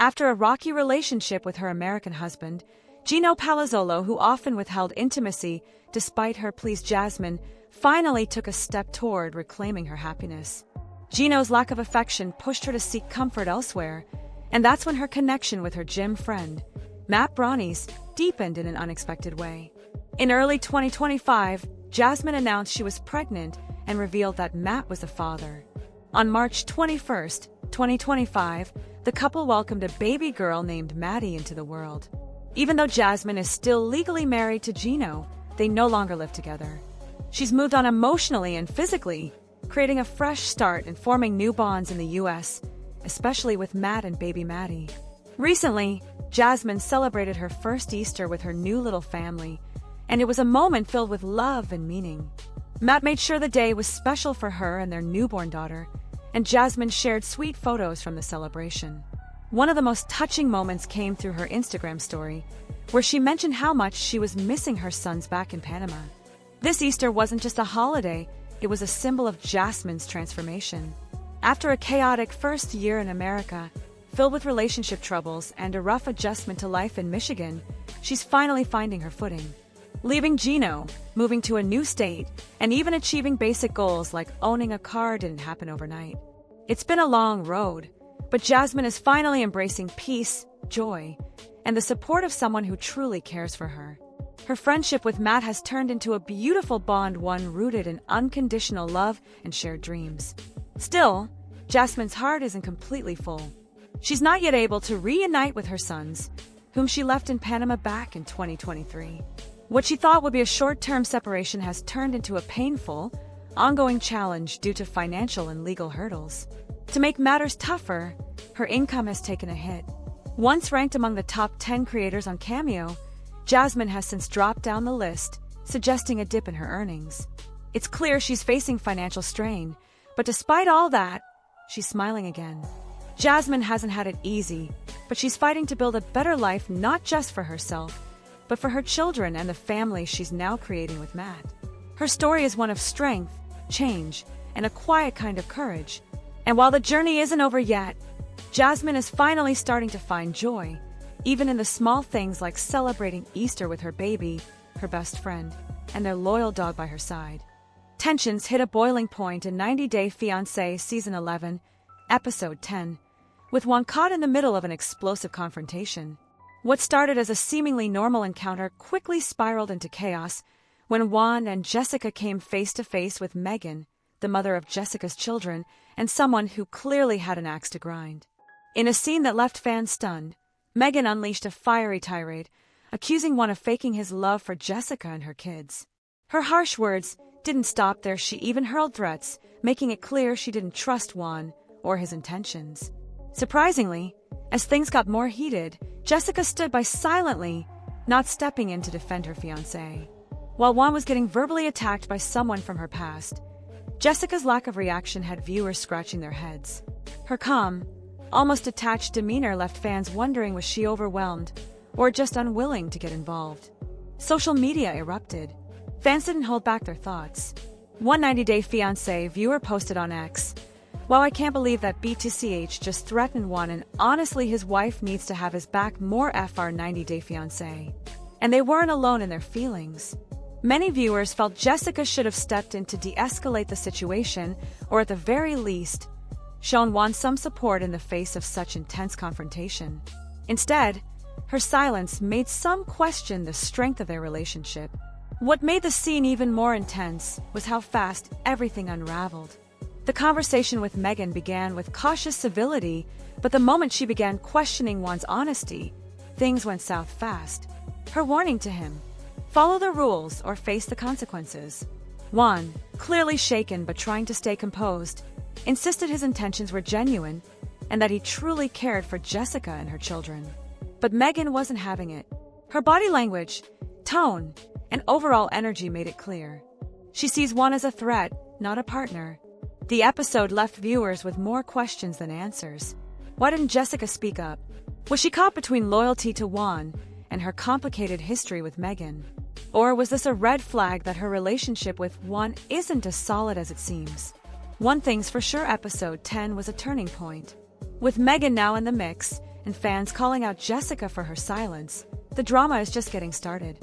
After a rocky relationship with her American husband, Gino Palazzolo, who often withheld intimacy despite her pleas, Jasmine finally took a step toward reclaiming her happiness. Gino's lack of affection pushed her to seek comfort elsewhere, and that's when her connection with her gym friend, Matt Brownies, deepened in an unexpected way. In early 2025, Jasmine announced she was pregnant and revealed that Matt was the father. On March 21, 2025, the couple welcomed a baby girl named Maddie into the world. Even though Jasmine is still legally married to Gino, they no longer live together. She's moved on emotionally and physically, creating a fresh start and forming new bonds in the U.S., especially with Matt and baby Maddie. Recently, Jasmine celebrated her first Easter with her new little family, and it was a moment filled with love and meaning. Matt made sure the day was special for her and their newborn daughter, and Jasmine shared sweet photos from the celebration. One of the most touching moments came through her Instagram story, where she mentioned how much she was missing her sons back in Panama. This Easter wasn't just a holiday, it was a symbol of Jasmine's transformation. After a chaotic first year in America, filled with relationship troubles and a rough adjustment to life in Michigan, she's finally finding her footing. Leaving Gino, moving to a new state, and even achieving basic goals like owning a car didn't happen overnight. It's been a long road, but Jasmine is finally embracing peace, joy, and the support of someone who truly cares for her. Her friendship with Matt has turned into a beautiful bond, one rooted in unconditional love and shared dreams. Still, Jasmine's heart isn't completely full. She's not yet able to reunite with her sons, whom she left in Panama back in 2023. What she thought would be a short-term separation has turned into a painful, ongoing challenge due to financial and legal hurdles. To make matters tougher, her income has taken a hit. Once ranked among the top 10 creators on Cameo, Jasmine has since dropped down the list, suggesting a dip in her earnings. It's clear she's facing financial strain, but despite all that, she's smiling again. Jasmine hasn't had it easy, but she's fighting to build a better life not just for herself, but for her children and the family she's now creating with Matt. Her story is one of strength, change, and a quiet kind of courage. And while the journey isn't over yet, Jasmine is finally starting to find joy, even in the small things like celebrating Easter with her baby, her best friend, and their loyal dog by her side. Tensions hit a boiling point in 90 Day Fiancé Season 11, Episode 10, with Juan caught in the middle of an explosive confrontation. What started as a seemingly normal encounter quickly spiraled into chaos when Juan and Jessica came face to face with Megin, the mother of Jessica's children, and someone who clearly had an axe to grind. In a scene that left fans stunned, Megin unleashed a fiery tirade, accusing Juan of faking his love for Jessica and her kids. Her harsh words didn't stop there. She even hurled threats, making it clear she didn't trust Juan or his intentions. Surprisingly, as things got more heated, Jessica stood by silently, not stepping in to defend her fiancé. While Juan was getting verbally attacked by someone from her past, Jessica's lack of reaction had viewers scratching their heads. Her calm, almost detached demeanor left fans wondering, was she overwhelmed or just unwilling to get involved? Social media erupted. Fans didn't hold back their thoughts. One 90 Day Fiancé viewer posted on X, "Wow, I can't believe that B2CH just threatened Juan, and honestly his wife needs to have his back more FR 90 Day Fiancé." And they weren't alone in their feelings. Many viewers felt Jessica should have stepped in to de-escalate the situation, or at the very least, shown Juan some support in the face of such intense confrontation. Instead, her silence made some question the strength of their relationship. What made the scene even more intense was how fast everything unraveled. The conversation with Megin began with cautious civility, but the moment she began questioning Juan's honesty, things went south fast. Her warning to him, "Follow the rules or face the consequences." Juan, clearly shaken but trying to stay composed, insisted his intentions were genuine and that he truly cared for Jessica and her children. But Megin wasn't having it. Her body language, tone, and overall energy made it clear. She sees Juan as a threat, not a partner. The episode left viewers with more questions than answers. Why didn't Jessica speak up? Was she caught between loyalty to Juan and her complicated history with Megin? Or was this a red flag that her relationship with Juan isn't as solid as it seems? One thing's for sure, Episode 10 was a turning point. With Megin now in the mix, and fans calling out Jessica for her silence, the drama is just getting started.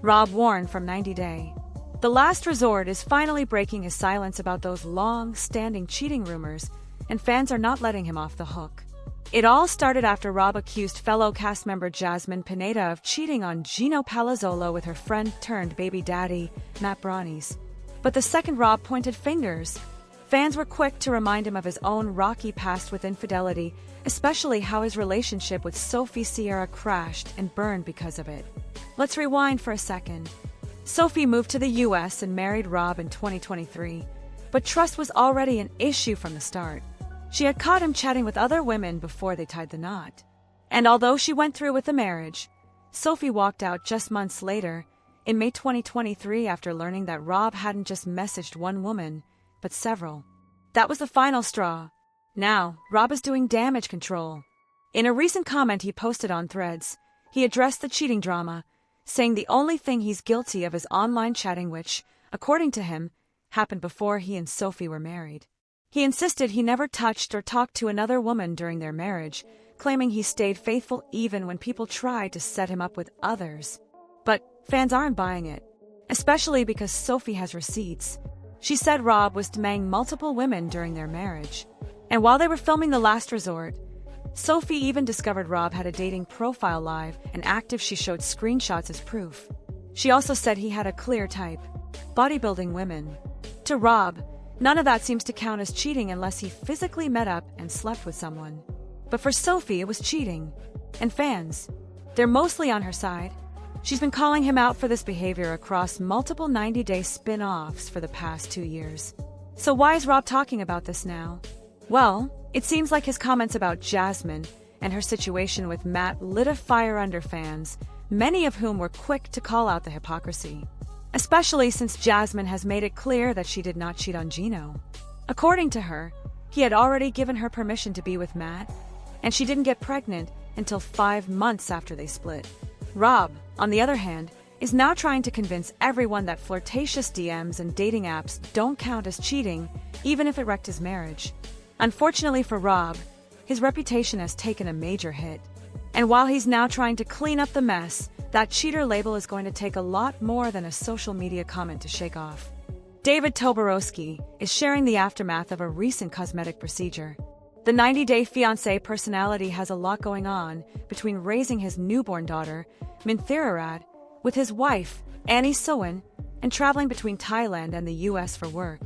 Warne from 90 Day. The Last Resort is finally breaking his silence about those long-standing cheating rumors, and fans are not letting him off the hook. It all started after Rob accused fellow cast member Jasmine Pineda of cheating on Gino Palazzolo with her friend-turned-baby daddy, Matt Brownies. But the second Rob pointed fingers, fans were quick to remind him of his own rocky past with infidelity, especially how his relationship with Sophie Sierra crashed and burned because of it. Let's rewind for a second. Sophie moved to the US and married Rob in 2023, but trust was already an issue from the start. She had caught him chatting with other women before they tied the knot. And although she went through with the marriage, Sophie walked out just months later, in May 2023, after learning that Rob hadn't just messaged one woman, but several. That was the final straw. Now, Rob is doing damage control. In a recent comment he posted on Threads, he addressed the cheating drama, saying the only thing he's guilty of is online chatting, which, according to him, happened before he and Sophie were married. He insisted he never touched or talked to another woman during their marriage, claiming he stayed faithful even when people tried to set him up with others. But fans aren't buying it, especially because Sophie has receipts. She said Rob was demanding multiple women during their marriage. And while they were filming The Last Resort, Sophie even discovered Rob had a dating profile live and active. She showed screenshots as proof. She also said he had a clear type: bodybuilding women. To Rob, none of that seems to count as cheating unless he physically met up and slept with someone. But for Sophie, it was cheating. And fans, they're mostly on her side. She's been calling him out for this behavior across multiple 90-day spin-offs for the past 2 years. So why is Rob talking about this now? Well, it seems like his comments about Jasmine and her situation with Matt lit a fire under fans, many of whom were quick to call out the hypocrisy. Especially since Jasmine has made it clear that she did not cheat on Gino. According to her, he had already given her permission to be with Matt, and she didn't get pregnant until 5 months after they split. Rob, on the other hand, is now trying to convince everyone that flirtatious DMs and dating apps don't count as cheating, even if it wrecked his marriage. Unfortunately for Rob, his reputation has taken a major hit. And while he's now trying to clean up the mess, that cheater label is going to take a lot more than a social media comment to shake off. David Toborowski is sharing the aftermath of a recent cosmetic procedure. The 90-Day Fiancé personality has a lot going on between raising his newborn daughter, Minthirarad, with his wife, Annie Sowen, and traveling between Thailand and the US for work.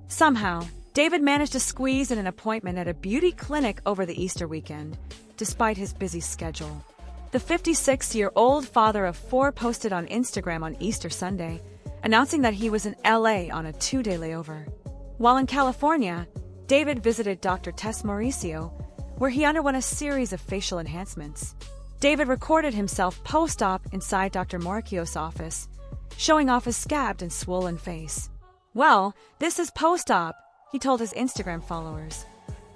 Somehow, David managed to squeeze in an appointment at a beauty clinic over the Easter weekend, despite his busy schedule. The 56-year-old father of 4 posted on Instagram on Easter Sunday, announcing that he was in LA on a 2-day layover. While in California, David visited Dr. Tess Mauricio, where he underwent a series of facial enhancements. David recorded himself post-op inside Dr. Mauricio's office, showing off his scabbed and swollen face. "Well, this is post-op," he told his Instagram followers.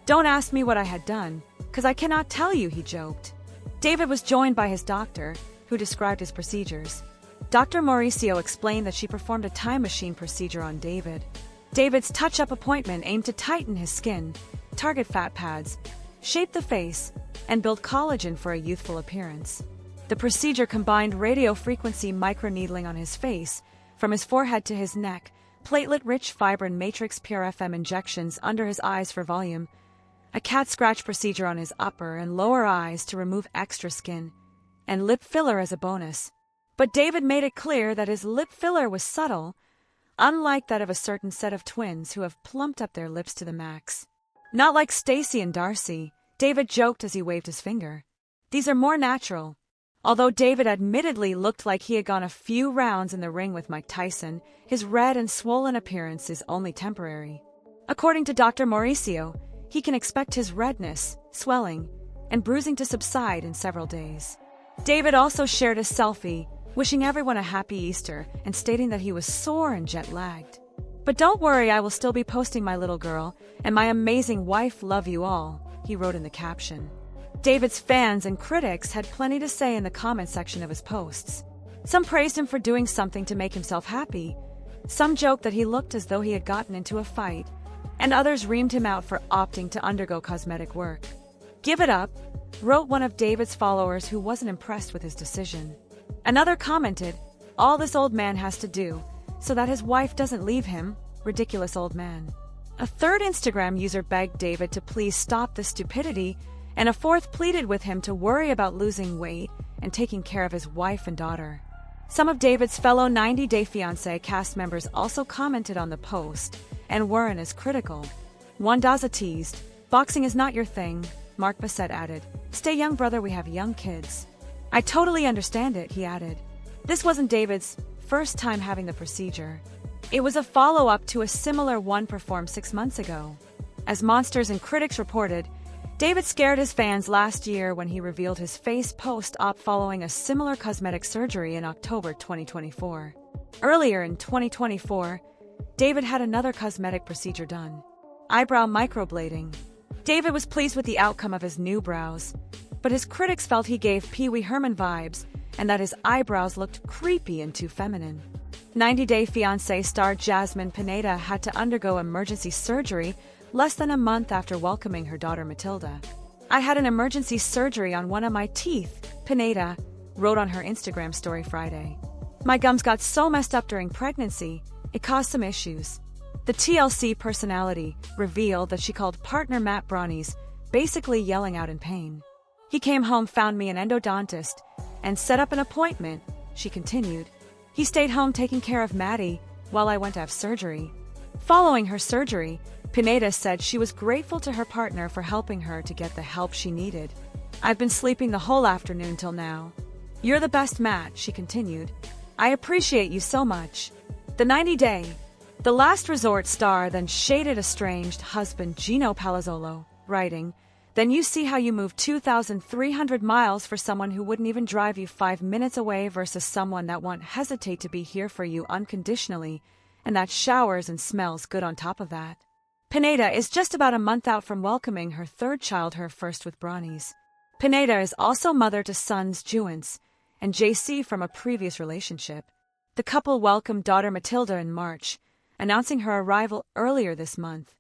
"Don't ask me what I had done, 'cause I cannot tell you," he joked. David was joined by his doctor, who described his procedures. Dr. Mauricio explained that she performed a time machine procedure on David. David's touch-up appointment aimed to tighten his skin, target fat pads, shape the face, and build collagen for a youthful appearance. The procedure combined radiofrequency microneedling on his face, from his forehead to his neck, platelet-rich fibrin matrix PRFM injections under his eyes for volume, a cat scratch procedure on his upper and lower eyes to remove extra skin, and lip filler as a bonus. But David made it clear that his lip filler was subtle, unlike that of a certain set of twins who have plumped up their lips to the max. Not like Stacy and Darcy, David joked as he waved his finger. These are more natural. Although David admittedly looked like he had gone a few rounds in the ring with Mike Tyson, his red and swollen appearance is only temporary. According to Dr. Mauricio, he can expect his redness, swelling, and bruising to subside in several days. David also shared a selfie, wishing everyone a happy Easter and stating that he was sore and jet-lagged. "But don't worry, I will still be posting my little girl, and my amazing wife love you all," he wrote in the caption. David's fans and critics had plenty to say in the comment section of his posts. Some praised him for doing something to make himself happy. Some joked that he looked as though he had gotten into a fight, and others reamed him out for opting to undergo cosmetic work. "Give it up," wrote one of David's followers who wasn't impressed with his decision. Another commented, "All this old man has to do so that his wife doesn't leave him, ridiculous old man." A third Instagram user begged David to please stop this stupidity, and a fourth pleaded with him to worry about losing weight and taking care of his wife and daughter. Some of David's fellow 90 Day Fiancé cast members also commented on the post, and Warne is critical. Juan teased, "Boxing is not your thing," Mark Bassett added. "Stay young, brother, we have young kids." "I totally understand it," he added. This wasn't David's first time having the procedure. It was a follow-up to a similar one performed 6 months ago. As Monsters and critics reported, David scared his fans last year when he revealed his face post-op following a similar cosmetic surgery in October 2024. Earlier in 2024, David had another cosmetic procedure done: eyebrow microblading. David was pleased with the outcome of his new brows, but his critics felt he gave Pee Wee Herman vibes and that his eyebrows looked creepy and too feminine. 90 Day Fiancé star Jasmine Pineda had to undergo emergency surgery less than a month after welcoming her daughter Matilda. "I had an emergency surgery on one of my teeth," Pineda wrote on her Instagram story Friday. "My gums got so messed up during pregnancy, it caused some issues." The TLC personality revealed that she called partner Matt Brownies, basically yelling out in pain. "He came home, found me an endodontist, and set up an appointment," she continued. "He stayed home taking care of Maddie while I went to have surgery." Following her surgery, Pineda said she was grateful to her partner for helping her to get the help she needed. "I've been sleeping the whole afternoon till now. You're the best, Matt," she continued. "I appreciate you so much." The 90 Day, The Last Resort star then shaded estranged husband Gino Palazzolo, writing, "Then you see how you moved 2,300 miles for someone who wouldn't even drive you 5 minutes away versus someone that won't hesitate to be here for you unconditionally, and that showers and smells good on top of that." Pineda is just about a month out from welcoming her third child, her first with Brownies. Pineda is also mother to sons Juan and JC from a previous relationship. The couple welcomed daughter Matilda in March, announcing her arrival earlier this month.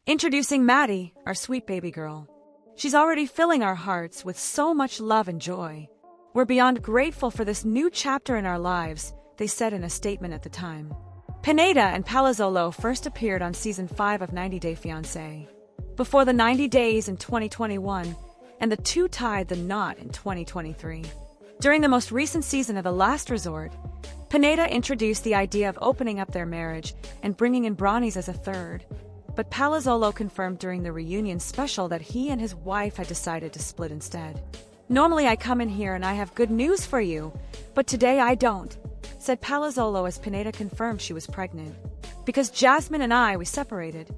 "Introducing Maddie, our sweet baby girl. She's already filling our hearts with so much love and joy. We're beyond grateful for this new chapter in our lives," they said in a statement at the time. Pineda and Palazzolo first appeared on Season 5 of 90 Day Fiancé before the 90 Days in 2021, and the two tied the knot in 2023. During the most recent season of The Last Resort, Pineda introduced the idea of opening up their marriage and bringing in Brownies as a third, but Palazzolo confirmed during the reunion special that he and his wife had decided to split instead. "Normally I come in here and I have good news for you, but today I don't," said Palazzolo as Pineda confirmed she was pregnant. "Because Jasmine and we separated.